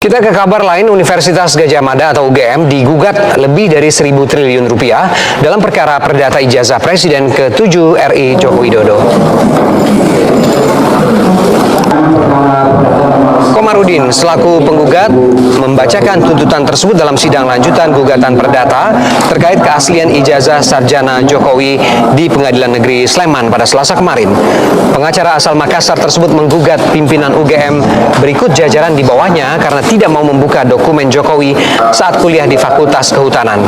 Kita ke kabar lain, Universitas Gadjah Mada atau UGM digugat lebih dari 1.000 triliun rupiah dalam perkara perdata ijazah Presiden ke-7 RI Joko Widodo. Komarudin selaku penggugat membacakan tuntutan tersebut dalam sidang lanjutan gugatan perdata terkait keaslian ijazah sarjana Jokowi di Pengadilan Negeri Sleman pada Selasa kemarin. Pengacara asal Makassar tersebut menggugat pimpinan UGM berikut jajaran di bawahnya karena tidak mau membuka dokumen Jokowi saat kuliah di Fakultas Kehutanan.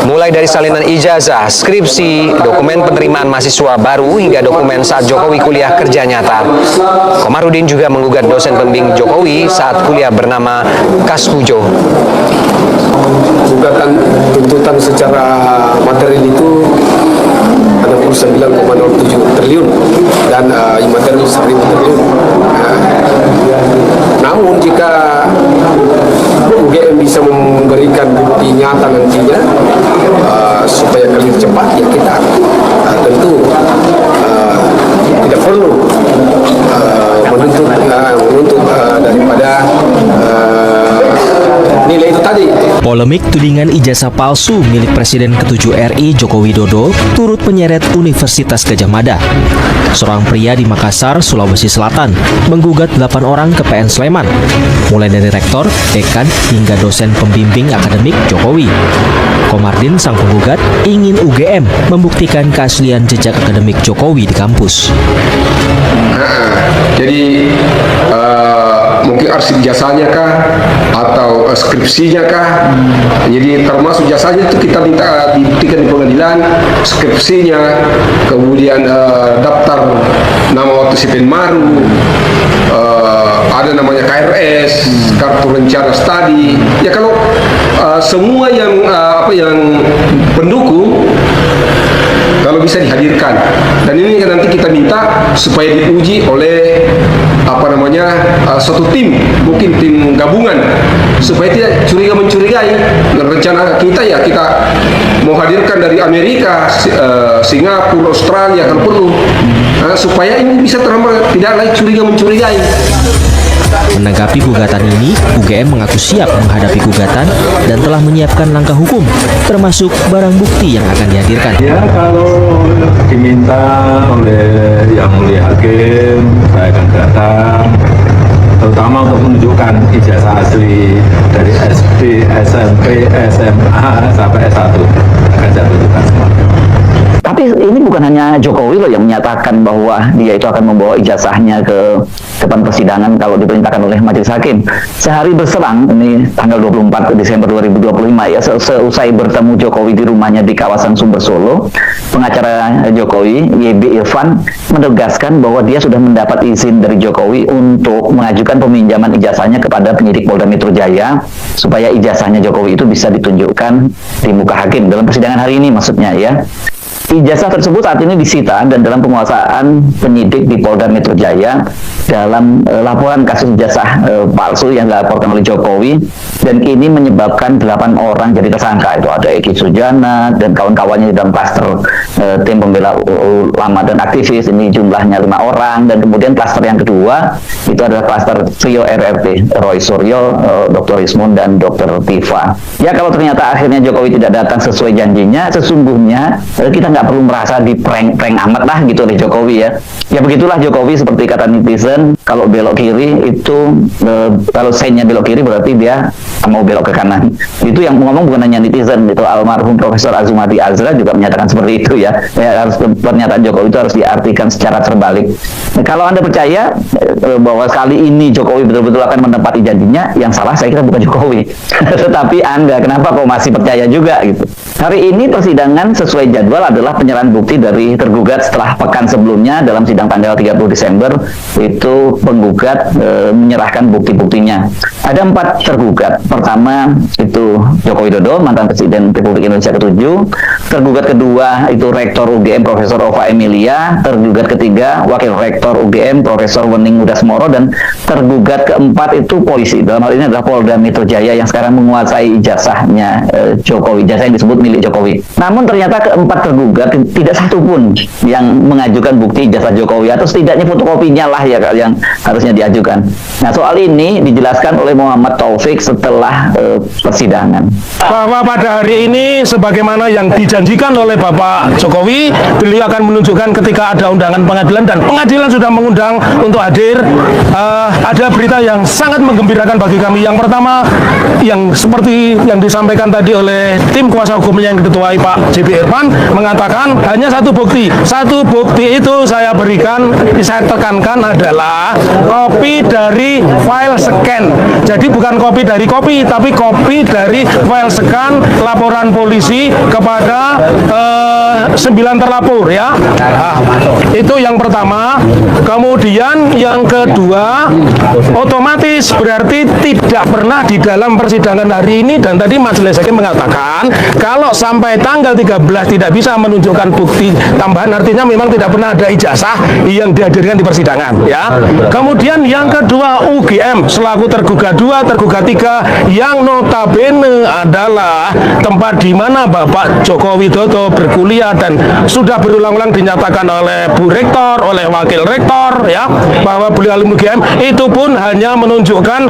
Mulai dari salinan ijazah, skripsi, dokumen penerimaan mahasiswa baru hingga dokumen saat Jokowi kuliah kerja nyata. Komarudin juga menggugat dosen pembimbing Jokowi saat kuliah bernama Kaspujo. Gugatan tuntutan secara materi itu ada 9,07 triliun dan imaterial 1.000 triliun. Namun jika UGM bisa memberikan bukti nyata nantinya supaya clear cepat, ya kita tentu tidak perlu menuntut daripada nilai itu tadi. Polemik tudingan ijazah palsu milik Presiden ke-7 RI Joko Widodo turut menyeret Universitas Gadjah Mada. Seorang pria di Makassar, Sulawesi Selatan, menggugat 8 orang ke PN Sleman, mulai dari rektor, dekan, hingga dosen pembimbing akademik Jokowi. Komarudin, sang penggugat, ingin UGM membuktikan keaslian jejak akademik Jokowi di kampus. Jadi mungkin arsip jasanya kah atau skripsinya kah? Jadi termasuk jasanya itu kita minta dibuktikan di pengadilan, skripsinya, kemudian daftar nama waktu SIPEN baru, ada namanya KRS, kartu rencana studi. Ya kalau semua yang pendukung kalau bisa dihadirkan, dan ini nanti kita minta supaya diuji oleh suatu tim, mungkin tim gabungan, supaya tidak mencurigai. Rencana kita ya kita mau hadirkan dari Amerika, Singapura, Australia kalau perlu, supaya ini bisa tidak lagi mencurigai. Menanggapi gugatan ini, UGM mengaku siap menghadapi gugatan dan telah menyiapkan langkah hukum, termasuk barang bukti yang akan dihadirkan. Ya, kalau diminta oleh Yang Mulia Hakim, saya akan datang, terutama untuk menunjukkan ijazah asli dari SD, SMP, SMA sampai S1 akan saya tunjukkan semua. Tapi ini bukan hanya Jokowi loh yang menyatakan bahwa dia itu akan membawa ijazahnya ke depan persidangan kalau diperintahkan oleh majelis hakim. Sehari berselang, ini tanggal 24 Desember 2025 ya, seusai bertemu Jokowi di rumahnya di kawasan Sumber Solo, pengacara Jokowi, YB Irfan, menegaskan bahwa dia sudah mendapat izin dari Jokowi untuk mengajukan peminjaman ijazahnya kepada penyidik Polda Metro Jaya supaya ijazahnya Jokowi itu bisa ditunjukkan di muka hakim dalam persidangan hari ini maksudnya ya. Ijazah tersebut saat ini disita dan dalam penguasaan penyidik di Polda Metro Jaya dalam laporan kasus ijazah palsu yang dilaporkan oleh Jokowi, dan kini menyebabkan 8 orang jadi tersangka. Itu ada Eki Sujana dan kawan-kawannya dalam klaster tim pembela ulama dan aktivis, ini jumlahnya 5 orang, dan kemudian klaster yang kedua itu adalah klaster trio RRT, Roy Suryo, Dr. Ismun dan Dr. Tifa. Ya, kalau ternyata akhirnya Jokowi tidak datang sesuai janjinya, sesungguhnya kita nggak perlu merasa di prank amat lah gitu oleh Jokowi ya. Ya begitulah Jokowi, seperti kata netizen, kalau belok kiri itu kalau sign-nya belok kiri berarti dia mau belok ke kanan. Itu yang ngomong bukan hanya netizen, itu almarhum Profesor Azumati Azra juga menyatakan seperti itu ya. Harus pernyataan Jokowi itu harus diartikan secara terbalik. Nah, kalau Anda percaya bahwa kali ini Jokowi betul-betul akan menepati janjinya, yang salah saya kira bukan Jokowi, tetapi Anda. Kenapa kok masih percaya juga gitu? Hari ini persidangan sesuai jadwal adalah penyerahan bukti dari tergugat setelah pekan sebelumnya dalam sidang tanggal 30 Desember itu penggugat menyerahkan bukti-buktinya. Ada 4 tergugat. Pertama itu Joko Widodo, mantan Presiden Republik Indonesia ke-7. Tergugat kedua itu Rektor UGM Profesor Ova Emilia. Tergugat ketiga Wakil Rektor UGM Profesor Wening Udasmoro, dan tergugat keempat itu polisi. Dalam hal ini adalah Polda Metro Jaya yang sekarang menguasai ijazahnya Jokowi, ijazah yang disebut milik Jokowi. Namun ternyata keempat tergugat tidak satu pun yang mengajukan bukti ijazah Jokowi, atau setidaknya fotokopinya lah ya yang harusnya diajukan. Nah, soal ini dijelaskan oleh Muhammad Taufik setelah persidangan. Bahwa pada hari ini sebagaimana yang dijanjikan oleh Bapak Jokowi, beliau akan menunjukkan ketika ada undangan pengadilan dan pengadilan sudah mengundang untuk hadir. Ada berita yang sangat menggembirakan bagi kami. Yang pertama, yang seperti yang disampaikan tadi oleh tim kuasa hukumnya yang diketuai Pak JB Irfan, mengatakan hanya satu bukti. Satu bukti itu saya berikan, saya tekankan adalah kopi dari file scan. Jadi bukan kopi dari kopi, tapi kopi dari file scan laporan polisi kepada 9 terlapor ya. Nah, itu yang pertama. Kemudian yang kedua, otomatis berarti tidak pernah di dalam persidangan hari ini, dan tadi majelis hakim mengatakan kalau sampai tanggal 13 tidak bisa menunjukkan bukti tambahan, artinya memang tidak pernah ada ijazah yang dihadirkan di persidangan ya. Kemudian yang kedua, UGM selaku tergugat 2, tergugat 3 yang notabene adalah tempat di mana Bapak Joko Widodo berkuliah dan sudah berulang-ulang dinyatakan oleh Bu Rektor, oleh Wakil Rektor ya, bahwa beliau alumni UGM, itu pun hanya menunjukkan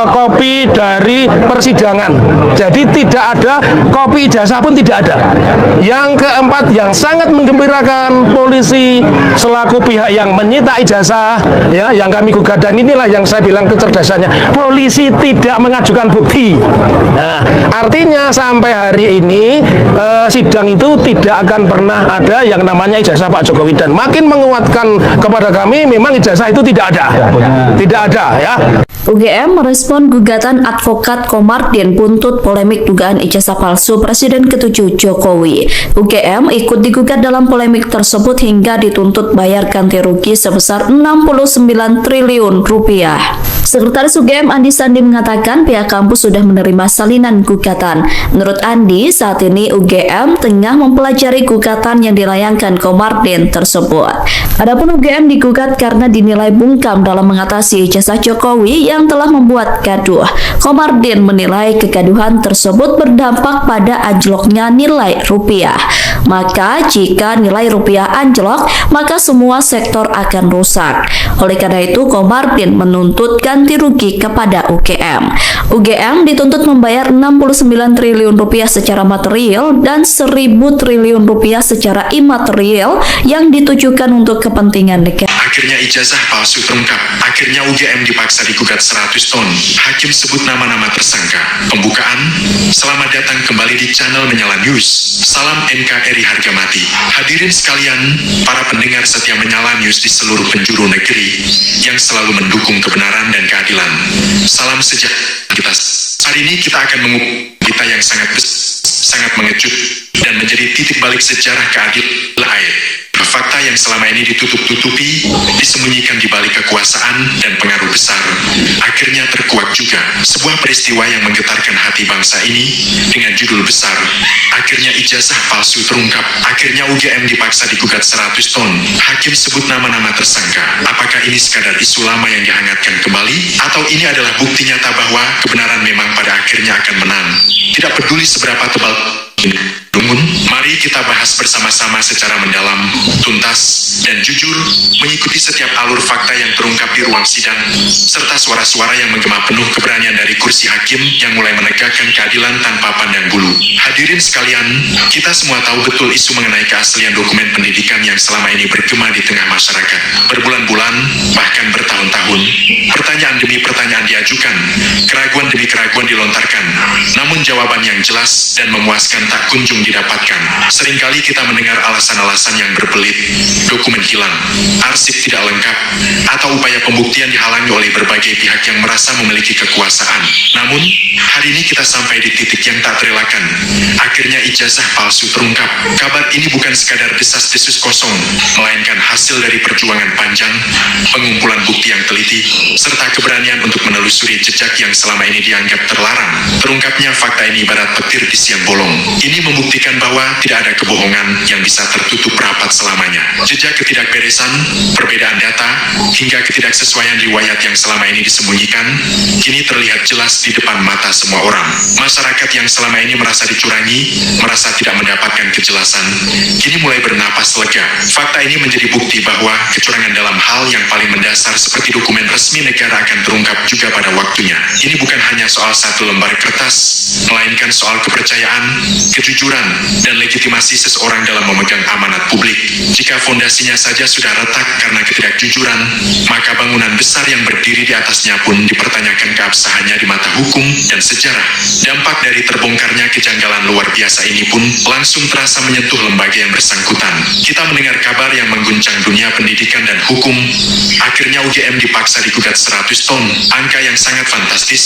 kopi dari persidangan. Jadi tidak ada kopi ijazah pun tidak ada. Yang keempat yang sangat menggembirakan, polisi selaku pihak yang menyita ijazah ya, yang kami gugat, dan inilah yang saya bilang kecerdasannya, polisi tidak mengajukan bukti. Nah, artinya sampai hari ini sidang itu tidak akan pernah ada yang namanya ijazah Pak Jokowi, dan makin menguatkan kepada kami memang ijazah itu tidak ada ya. UGM merespon gugatan advokat Komardin buntut polemik dugaan ijazah palsu Presiden ke-7 Jokowi. UGM ikut digugat dalam polemik tersebut hingga dituntut bayar ganti rugi sebesar 69 triliun rupiah. Sekretaris UGM Andi Sandi mengatakan pihak kampus sudah menerima salinan gugatan. Menurut Andi, saat ini UGM tengah mempelajari gugatan yang dilayangkan Komardin tersebut. Adapun UGM digugat karena dinilai bungkam dalam mengatasi ijazah Jokowi yang telah membuat gaduh. Komardin menilai kegaduhan tersebut berdampak pada anjloknya nilai rupiah. Maka jika nilai rupiah anjlok, maka semua sektor akan rusak. Oleh karena itu, Komardin menuntut ganti rugi kepada UGM. UGM dituntut membayar 69 triliun rupiah secara material dan 1.000 triliun rupiah secara imaterial yang ditujukan untuk kepentingan negara. Akhirnya ijazah palsu terungkap. Akhirnya UGM dipaksa digugat 100 ton. Hakim sebut nama-nama tersangka. Pembukaan, selamat datang kembali di channel Menyala News. Salam NKRI harga mati. Hadirin sekalian, para pendengar setia Menyala News di seluruh penjuru negeri yang selalu mendukung kebenaran dan keadilan. Salam sejahtera. Hari ini kita akan mengupas berita yang sangat mengejut dan menjadi titik balik sejarah keadilan. Fakta yang selama ini ditutup-tutupi, disembunyikan di balik kekuasaan dan pengaruh besar, akhirnya terkuak juga. Sebuah peristiwa yang menggetarkan hati bangsa ini dengan judul besar, akhirnya ijazah palsu terungkap. Akhirnya UGM dipaksa digugat 100 ton. Hakim sebut nama-nama tersangka. Apakah ini sekadar isu lama yang dihangatkan kembali, atau ini adalah bukti nyata bahwa kebenaran memang pada akhirnya akan menang? Tidak peduli seberapa tebal mari kita bahas bersama-sama secara mendalam, tuntas, dan jujur, mengikuti setiap alur fakta yang terungkap di ruang sidang, serta suara-suara yang menggema penuh keberanian dari kursi hakim yang mulai menegakkan keadilan tanpa pandang bulu. Hadirin sekalian, kita semua tahu betul isu mengenai keaslian dokumen pendidikan yang selama ini bergema di tengah masyarakat. Berbulan-bulan, bahkan bertahun-tahun, pertanyaan demi pertanyaan diajukan, keraguan demi keraguan dilontarkan, namun jawaban yang jelas dan memuaskan tak kunjung didapatkan. Seringkali kita mendengar alasan-alasan yang berbelit, dokumen hilang, arsip tidak lengkap, atau upaya pembuktian dihalangi oleh berbagai pihak yang merasa memiliki kekuasaan. Namun, hari ini kita sampai di titik yang tak terelakkan. Akhirnya ijazah palsu terungkap. Kabar ini bukan sekadar desas-desus kosong, melainkan hasil dari perjuangan panjang, pengumpulan bukti yang teliti, serta keberanian untuk menelusuri jejak yang selama ini dianggap terlarang. Terungkapnya fakta fakta ini ibarat petir di siang bolong. Ini membuktikan bahwa tidak ada kebohongan yang bisa tertutup rapat selamanya. Jejak ketidakberesan, perbedaan data, hingga ketidaksesuaian riwayat yang selama ini disembunyikan, kini terlihat jelas di depan mata semua orang. Masyarakat yang selama ini merasa dicurangi, merasa tidak mendapatkan kejelasan, kini mulai bernapas lega. Fakta ini menjadi bukti bahwa kecurangan dalam hal yang paling mendasar seperti dokumen resmi negara akan terungkap juga pada waktunya. Ini bukan hanya soal satu lembar kertas, melainkan soal kepercayaan, kejujuran, dan legitimasi seseorang dalam memegang amanat publik. Jika fondasinya saja sudah retak karena ketidakjujuran, maka bangunan besar yang berdiri di atasnya pun dipertanyakan keabsahannya di mata hukum dan sejarah. Dampak dari terbongkarnya kejanggalan luar biasa ini pun langsung terasa menyentuh lembaga yang bersangkutan. Kita mendengar kabar yang mengguncang dunia pendidikan dan hukum. Akhirnya UGM dipaksa digugat 100 ton, angka yang sangat fantastis,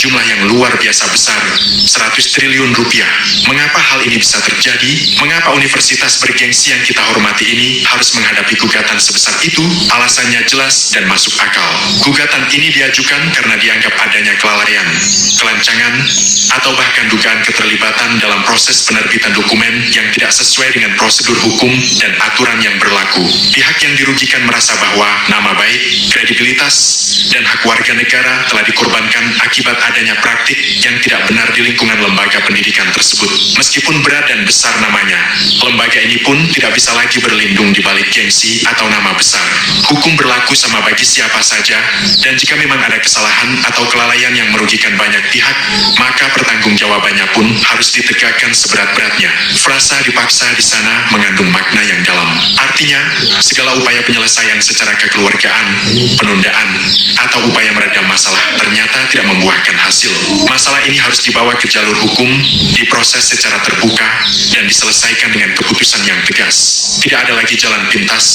jumlah yang luar biasa besar, 100 triliun rupiah. Mengapa hal ini bisa terjadi? Mengapa universitas bergengsi yang kita hormati ini harus menghadapi gugatan sebesar itu? Alasannya jelas dan masuk akal. Gugatan ini diajukan karena dianggap adanya kelalaian, kelancangan, atau bahkan dugaan keterlibatan dalam proses penerbitan dokumen yang tidak sesuai dengan prosedur hukum dan aturan yang berlaku. Pihak yang dirugikan merasa bahwa nama baik, kredibilitas, dan hak warga negara telah dikorbankan akibat adanya praktik yang tidak benar di lingkungan lembaga pendidikan tersebut. Meskipun berat dan besar namanya, lembaga ini pun tidak bisa lagi berlindung di balik gengsi atau nama besar. Hukum berlaku sama bagi siapa saja, dan jika memang ada kesalahan atau kelalaian yang merugikan banyak pihak, maka pertanggungjawabannya pun harus ditegakkan seberat-beratnya. Frasa dipaksa di sana mengandung makna yang dalam. Artinya, segala upaya penyelesaian secara kekeluargaan, penundaan, atau upaya meredam masalah ternyata tidak membuahkan hasil. Masalah ini harus dibawa ke jalur hukum, diproses secara terbuka, dan diselesaikan dengan keputusan yang tegas. Tidak ada lagi jalan pintas,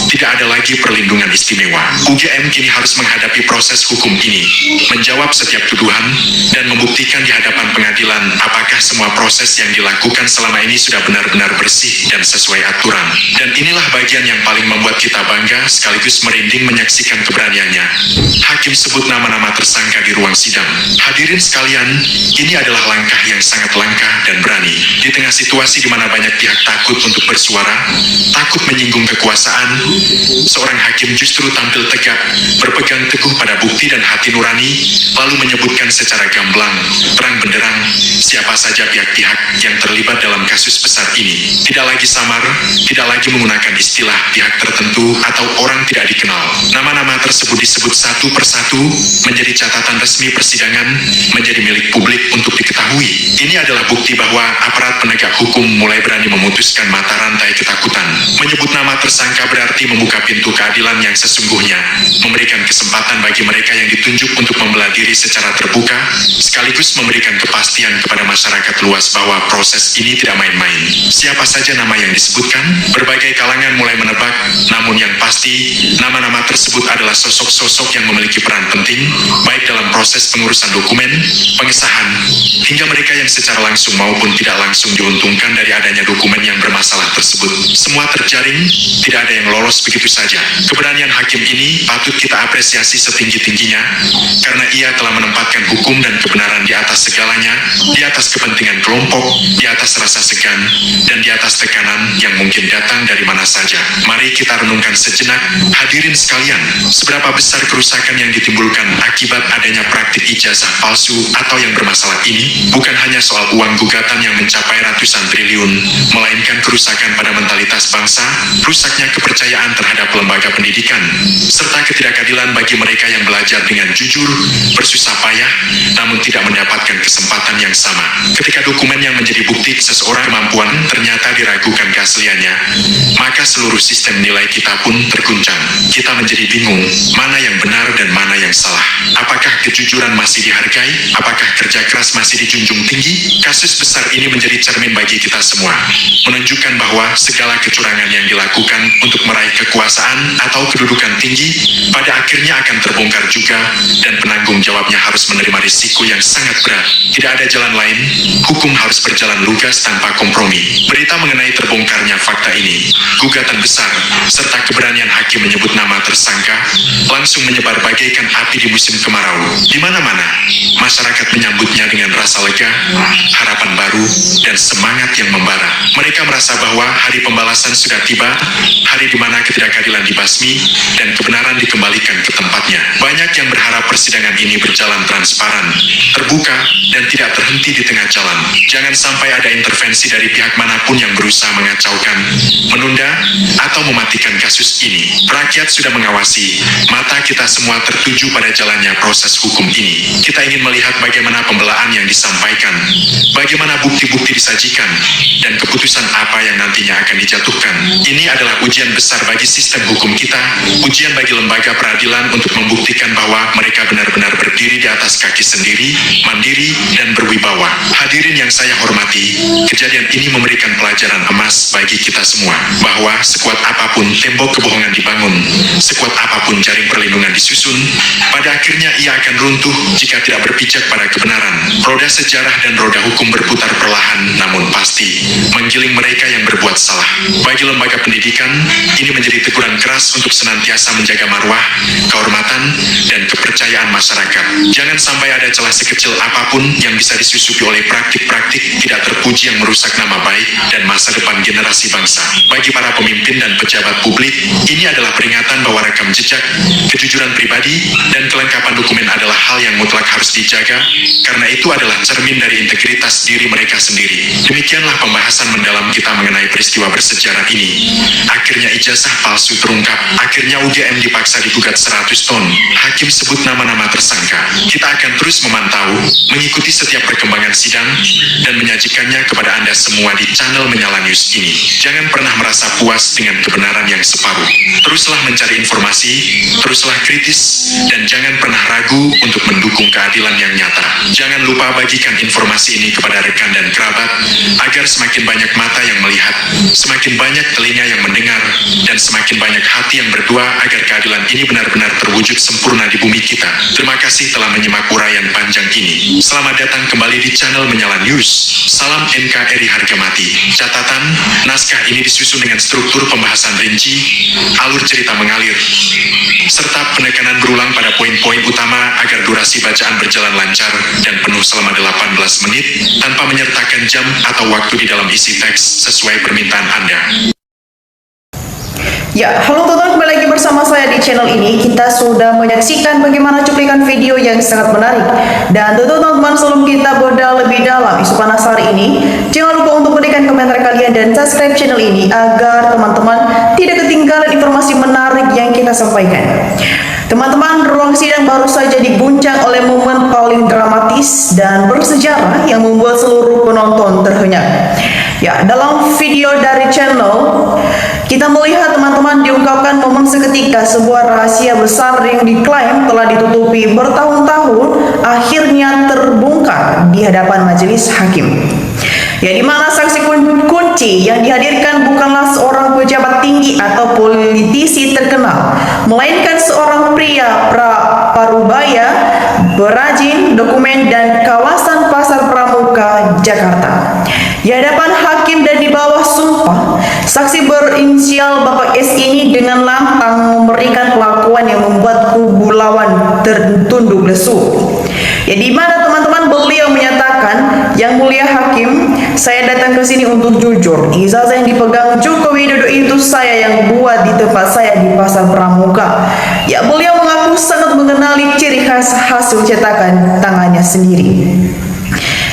tidak ada lagi perlindungan istimewa. UGM kini harus menghadapi proses hukum ini, menjawab setiap tuduhan, dan membuktikan di hadapan pengadilan apakah semua proses yang dilakukan selama ini sudah benar-benar bersih dan sesuai aturan. Dan inilah bagian yang paling membuat kita bangga sekaligus merinding menyaksikan keberaniannya. Hakim sebut nama-nama tersangka di ruang sidang. Hadirin sekalian, ini adalah langkah yang sangat langka dan berani. Di tengah situasi di mana banyak pihak takut untuk bersuara, takut menyinggung kekuasaan, seorang hakim justru tampil tegak, berpegang teguh pada bukti dan hati nurani, lalu menyebutkan secara gamblang, terang benderang, siapa saja pihak-pihak yang terlibat dalam kasus besar ini. Tidak lagi samar, tidak lagi menggunakan istilah pihak tertentu atau orang tidak dikenal. Nama-nama tersebut disebut satu persatu, menjadi catatan resmi persidangan, menjadi milik publik untuk diketahui. Ini adalah bukti bahwa aparat penegak hukum mulai berani memutuskan mata rantai ketakutan. Menyebut nama tersangka berarti membuka pintu keadilan yang sesungguhnya, memberikan kesempatan bagi mereka yang ditunjuk untuk membela diri secara terbuka, sekaligus memberikan kepastian kepada masyarakat luas bahwa proses ini tidak main-main. Siapa saja nama yang disebutkan, berbagai kalangan mulai menebak, namun yang pasti, nama-nama tersebut adalah sosok-sosok yang memiliki peran penting, baik dalam proses pengurusan dokumen, pengesahan, hingga mereka yang secara langsung maupun tidak langsung diuntungkan dari adanya dokumen yang bermasalah tersebut. Semua terjaring, tidak ada yang lolos begitu saja. Keberanian hakim ini patut kita apresiasi setinggi-tingginya, karena ia telah menempatkan hukum dan kebenaran di atas segalanya, di atas kepentingan kelompok, di atas rasa segan, dan di atas tekanan yang mungkin datang dari mana saja. Mari kita renungkan sejenak, hadirin sekalian, seberapa besar kerusakan yang ditimbulkan akibat adanya praktik ijazah palsu atau yang bermasalah ini, bukan hanya soal uang gugatan yang mencapai ratusan triliun, melainkan kerusakan pada mentalitas bangsa, rusaknya kepercayaan terhadap lembaga pendidikan, serta ketidakadilan bagi mereka yang belajar dengan jujur, bersusah payah, namun tidak mendapatkan kesempatan yang sama. Ketika dokumen yang menjadi bukti seseorang kemampuan ternyata diragukan keasliannya, maka seluruh sistem nilai kita pun terguncang. Kita menjadi bingung, mana yang benar dan mana yang salah. Apakah kejujuran masih dihargai? Apakah kerja keras masih dijunjung tinggi? Kasus besar ini menjadi cermin bagi kita semua, menunjukkan bahwa segala kecurangan yang dilakukan untuk meraih kekuasaan atau kedudukan tinggi, pada akhirnya akan terbongkar juga, dan penanggung tanggung jawabnya harus menerima risiko yang sangat berat. Tidak ada jalan lain, hukum harus berjalan lugas tanpa kompromi. Berita mengenai terbongkarnya fakta ini, gugatan besar, serta keberanian hakim menyebut nama tersangka, langsung menyebar bagaikan api di musim kemarau. Di mana-mana, masyarakat menyambutnya dengan rasa lega, harapan baru, dan semangat yang membara. Mereka merasa bahwa hari pembalasan sudah tiba, hari di mana ketidakadilan dibasmi, dan kebenaran dikembalikan ke tempatnya. Banyak yang berharap persidangan ini berjalan transparan, terbuka, dan tidak terhenti di tengah jalan. Jangan sampai ada intervensi dari pihak manapun yang berusaha mengacaukan, menunda, atau mematikan kasus ini. Rakyat sudah mengawasi, mata kita semua tertuju pada jalannya proses hukum ini. Kita ingin melihat bagaimana pembelaan yang disampaikan, bagaimana bukti-bukti disajikan, dan keputusan apa yang nantinya akan dijatuhkan. Ini adalah ujian besar bagi sistem hukum kita, ujian bagi lembaga peradilan untuk membuktikan bahwa mereka benar-benar berdiri di atas kaki sendiri, mandiri, dan berwibawa. Hadirin yang saya hormati, kejadian ini memberikan pelajaran emas bagi kita semua, bahwa sekuat apapun tembok kebohongan dibangun, sekuat apapun jaring perlindungan disusun, pada akhirnya ia akan runtuh jika tidak berpijak pada kebenaran. Roda sejarah dan roda hukum berputar perlahan namun pasti, menggiling mereka yang berbuat salah. Bagi lembaga pendidikan, ini menjadi teguran keras untuk senantiasa menjaga marwah, kehormatan, dan kepercayaan masyarakat. Jangan sampai ada celah sekecil apapun yang bisa disusupi oleh praktik-praktik tidak terpuji yang merusak nama baik dan masa depan generasi bangsa. Bagi para pemimpin dan pejabat publik, ini adalah peringatan bahwa rekam jejak, kejujuran pribadi, dan kelengkapan dokumen adalah hal yang mutlak harus dijaga, karena itu adalah cermin dari integritas diri mereka sendiri. Demikianlah pembahasan mendalam kita mengenai peristiwa bersejarah ini. Akhirnya ijazah palsu terungkap, akhirnya UGM dipaksa digugat 100 ton. Hakim sebut nama-nama tersangka. Kita akan terus memantau, mengikuti setiap perkembangan sidang, dan menyajikannya kepada Anda semua di channel Menyala News ini. Jangan pernah merasa puas dengan kebenaran yang separuh. Teruslah mencari informasi, teruslah kritis, dan jangan pernah ragu untuk mendukung keadilan yang nyata. Jangan lupa bagikan informasi ini kepada rekan dan kerabat, agar semakin banyak mata yang melihat, semakin banyak telinga yang mendengar, dan semakin banyak hati yang berdoa agar keadilan ini benar-benar terwujud sempurna di bumi kita. Terima kasih telah menyimak uraian panjang ini. Selamat datang kembali di channel Menyala News. Salam NKRI harga mati. Catatan, naskah ini disusun dengan struktur pembahasan rinci, alur cerita mengalir, serta penekanan berulang pada poin-poin utama agar durasi bacaan berjalan lancar dan penuh selama 18 menit tanpa menyertakan jam atau waktu di dalam isi teks sesuai permintaan Anda. Ya, halo teman-teman, kembali lagi bersama saya di channel ini. Kita sudah menyaksikan bagaimana cuplikan video yang sangat menarik. Dan tentu teman-teman, sebelum kita bedah lebih dalam isu panas hari ini, jangan lupa untuk berikan komentar kalian dan subscribe channel ini agar teman-teman tidak ketinggalan informasi menarik yang kita sampaikan. Teman-teman, ruang sidang baru saja diguncang oleh momen paling dramatis dan bersejarah yang membuat seluruh penonton terhenyak. Ya, dalam video dari channel, kita melihat teman-teman diungkapkan momen seketika sebuah rahasia besar yang diklaim telah ditutupi bertahun-tahun akhirnya terbongkar di hadapan majelis hakim. Ya, di mana saksi kunci yang dihadirkan bukanlah seorang pejabat tinggi atau politisi terkenal, melainkan seorang pria Parubaya, berajin dokumen dan kawasan Pasar Pramuka, Jakarta. Di hadapan hakim dan di bawah sumpah, saksi berinisial Bapak S ini dengan lantang memberikan pengakuan yang membuat kubu lawan tertunduk lesu. Ya, di mana teman-teman beliau menyatakan, "Yang mulia hakim, saya datang ke sini untuk jujur. Ijazah yang dipegang Joko Widodo itu saya yang buat di tempat saya di Pasar Pramuka." Ya, beliau mengaku sangat mengenali ciri khas hasil cetakan tangannya sendiri.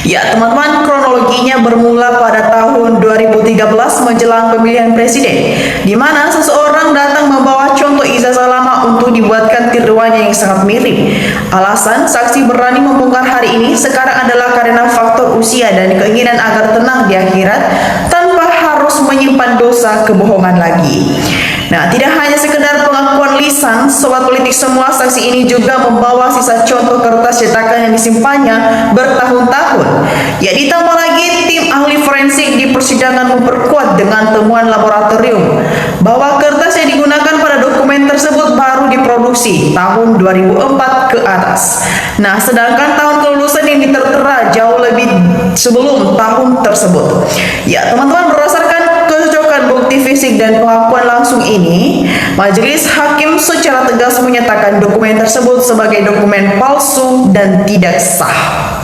Ya, teman-teman, kronologinya bermula pada tahun 2013 menjelang pemilihan presiden, di mana seseorang datang membawa contoh ijazah lama untuk dibuatkan tiruannya yang sangat mirip. Alasan saksi berani membongkar hari ini sekarang adalah karena faktor usia dan keinginan agar tenang di akhirat tanpa harus menyimpan dosa kebohongan lagi. Nah, tidak hanya sekedar pengakuan lisan, sobat politik semua, saksi ini juga membawa sisa contoh kertas cetakan yang disimpannya bertahun-tahun. Ya, ditambah lagi tim ahli forensik di persidangan memperkuat dengan temuan laboratorium bahwa kertas yang digunakan pada dokumen tersebut baru diproduksi tahun 2004 ke atas. Nah, sedangkan tahun kelulusan yang ditertera jauh lebih sebelum tahun tersebut. Ya, teman-teman, berdasarkan kecocokan bukti fisik dan pengakuan langsung ini, majelis hakim secara tegas menyatakan dokumen tersebut sebagai dokumen palsu dan tidak sah.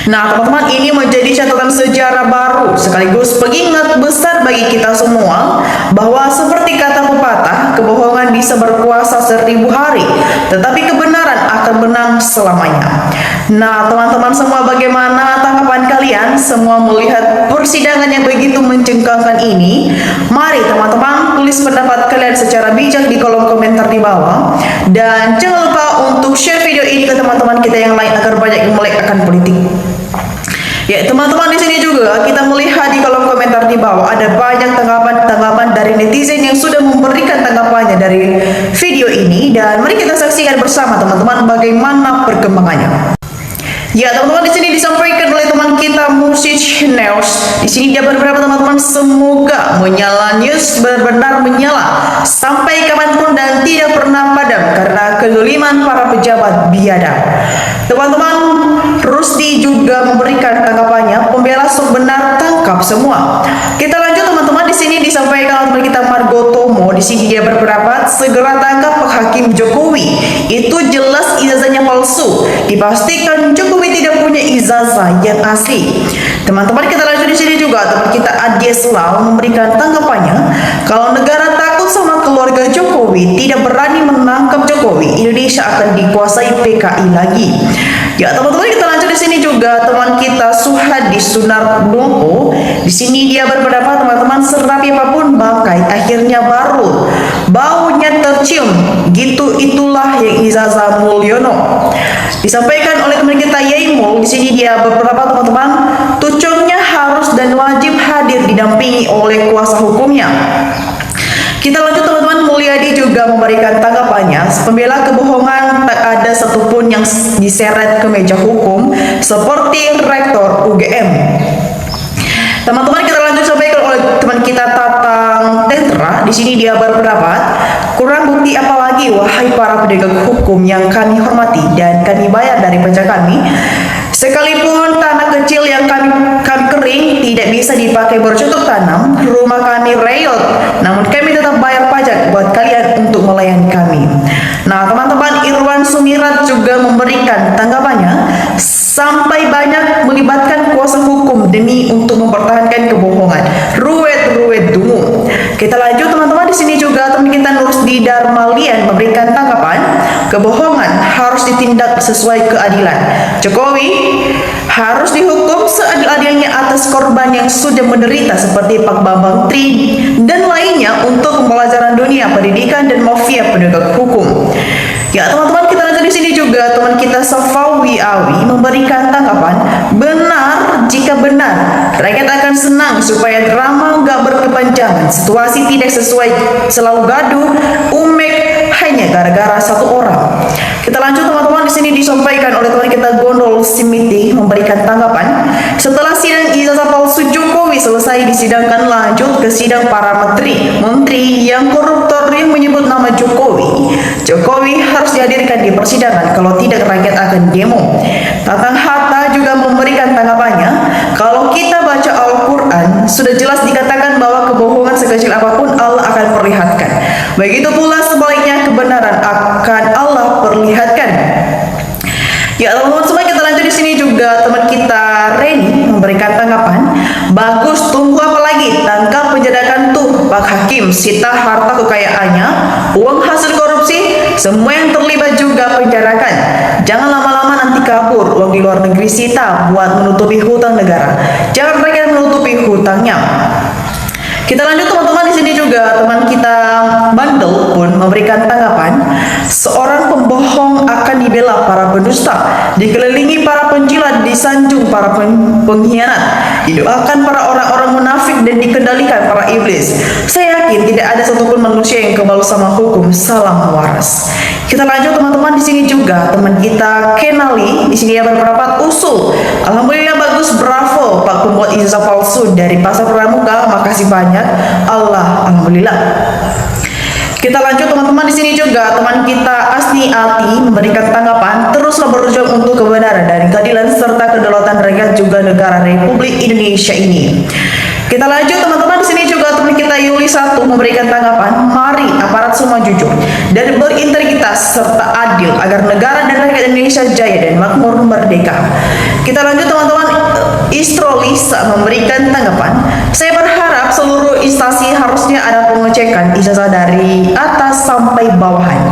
Nah, teman-teman, ini menjadi catatan sejarah baru sekaligus pengingat besar bagi kita semua bahwa seperti kata pepatah, kebohongan bisa berkuasa 1000 hari, tetapi kebenaran akan menang selamanya. Nah, teman-teman semua, bagaimana tanggapan kalian semua melihat persidangan yang begitu mencengangkan ini? Mari teman-teman tulis pendapat kalian secara bijak di kolom komentar di bawah, dan jangan lupa untuk share video ini ke teman-teman kita yang lain agar banyak yang melek akan politik. Ya, teman-teman, di sini juga kita melihat di kolom komentar di bawah ada banyak tanggapan-tanggapan dari netizen yang sudah memberikan tanggapannya dari video ini, dan mari kita saksikan bersama teman-teman bagaimana perkembangannya. Ya, teman-teman, di sini disampaikan oleh teman kita Musich News. Di sini dia berberapa teman-teman, semoga menyala news benar-benar menyala sampai kapanpun dan tidak pernah padam karena kezaliman para pejabat biadab. Teman-teman, Rusdi juga memberikan tanggapannya, pembela sok benar tangkap semua. Kita lanjut teman-teman, di sini disampaikan oleh teman kita Margo Tomo. Di sini dia berpendapat segera tangkap Pak Hakim Jokowi. Itu jelas ijazahnya palsu. Dipastikan Jokowi tidak punya ijazah yang asli. Teman-teman, kita lanjut di sini juga teman kita Adya Selaw memberikan tanggapannya, kalau negara takut sama keluarga Jokowi, tidak berani menangkap Jokowi, Indonesia akan dikuasai PKI lagi. Ya, teman-teman, kita lanjut di sini juga teman kita Suhadi Sunardono. Di sini dia berpendapat teman-teman, serapi apapun bangkai akhirnya baru baunya tercium. Gitu itulah yang ijazah Mulyono. Disampaikan oleh teman kita Yaimul. Di sini dia berpendapat teman-teman, tucungnya harus dan wajib hadir didampingi oleh kuasa hukumnya. Kita lanjut teman-teman, Mulyadi juga memberikan tanggapannya, pembela kebohongan tak ada satupun yang diseret ke meja hukum seperti Rektor UGM. Teman-teman, kita lanjut sampaikan oleh teman kita Tatang Tentra. Di sini dia berpendapat, kurang bukti apalagi wahai para penegak hukum yang kami hormati dan kami bayar dari pajak kami. Sekalipun tanah kecil yang kami kering tidak bisa dipakai bercocok tanam, rumah kami reot, namun kami tetap bayar pajak buat kalian untuk melayani kami. Nah, teman-teman, Irwan Sumirat juga memberikan tanggapannya, sampai banyak melibatkan kuasa hukum demi untuk mempertahankan kebohongan. Ruwet dungu. Kita lanjut teman-teman, di sini juga teman kita Nurusdi Darmalian memberikan tanggapan, kebohongan harus ditindak sesuai keadilan. Jokowi harus dihukum seadil-adilnya atas korban yang sudah menderita seperti Pak Bambang Tri dan lainnya untuk pembelajaran dunia pendidikan dan mafia penegak hukum. Ya, teman-teman, kita lanjut di sini juga teman kita Safawi Awi memberikan tanggapan, benar jika benar rakyat akan senang supaya drama nggak berkepanjangan, situasi tidak sesuai, selalu gaduh, umek hanya gara-gara satu orang. Kita lanjut teman-teman, di sini disampaikan oleh teman kita Gondol Simiti memberikan tanggapan, setelah sidang ijazah palsu Jokowi selesai disidangkan, lanjut ke sidang para menteri yang koruptor yang menyebut nama Jokowi. Jokowi harus dihadirkan di persidangan, kalau tidak rakyat akan demo. Tatang Hatta juga memberikan tanggapannya, kalau kita baca Al-Quran sudah jelas dikatakan bahwa kebohongan sekecil apapun Allah akan perlihatkan. Begitu pula sebaliknya kebenaran akan Allah perlihatkan. Ya, teman-teman semua, kita lanjut di sini juga teman kita Reni memberikan tanggapan, bagus, tunggu apa lagi, tangkap penjadakan tuh Pak Hakim, sita harta kekayaannya, uang hasil korupsi, semua yang terlibat juga penjarakan. Jangan lama-lama nanti kabur, uang di luar negeri sita buat menutupi hutang negara. Jangan mereka menutupi hutangnya. Kita lanjut teman-teman, di sini juga teman kita Bandel pun memberikan tanggapan, seorang pembohong akan dibela para pendusta, dikelilingi para penjilat, disanjung para pengkhianat, didoakan para orang-orang munafik dan dikendalikan para iblis. Saya yakin tidak ada satupun manusia yang kebal sama hukum. Salam waras. Kita lanjut teman-teman, di sini juga teman kita Kenali, di sini dia berpendapat usul. Alhamdulillah bagus, bravo Pak pembuat ijazah palsu dari Pasar Pramuka, makasih banyak. Alhamdulillah. Kita lanjut teman-teman, di sini juga teman kita Asni Ati memberikan tanggapan, teruslah berjuang untuk kebenaran dan keadilan serta kedaulatan rakyat juga negara Republik Indonesia ini. Kita lanjut teman-teman, di sini juga teman kita Yuli 1 memberikan tanggapan, mari aparat semua jujur dan berintegritas serta adil agar negara dan rakyat Indonesia jaya dan makmur merdeka. Kita lanjut teman-teman, Istro Lisa memberikan tanggapan, saya berharap seluruh instansi harusnya ada pengecekan ijazah dari atas sampai bawahan.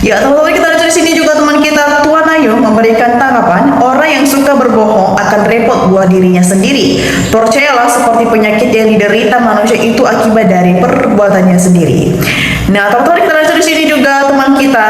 Ya teman-teman, kita lanjut di sini juga teman kita Tuan Ayu memberikan tanggapan, orang yang suka berbohong akan repot buat dirinya sendiri. Percayalah seperti penyakit yang diderita manusia itu akibat dari perbuatannya sendiri. Nah teman-teman, kita lanjut di sini juga teman kita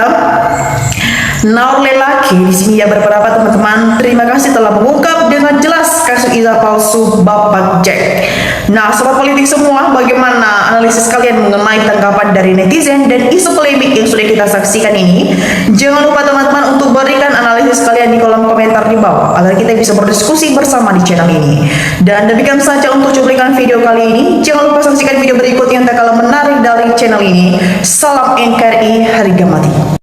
Naur Lelaki di sini ya berpendapat teman-teman, terima kasih telah mengungkap dengan jelas kasus ijazah palsu Bapak Jack. Nah sobat politik semua, bagaimana analisis kalian mengenai tanggapan dari netizen dan isu polemik yang sudah kita saksikan ini? Jangan lupa teman-teman untuk berikan analisis kalian di kolom komentar di bawah agar kita bisa berdiskusi bersama di channel ini. Dan demikian saja untuk cuplikan video kali ini. Jangan lupa saksikan video berikut yang tak kalah menarik dari channel ini. Salam NKRI, harga mati.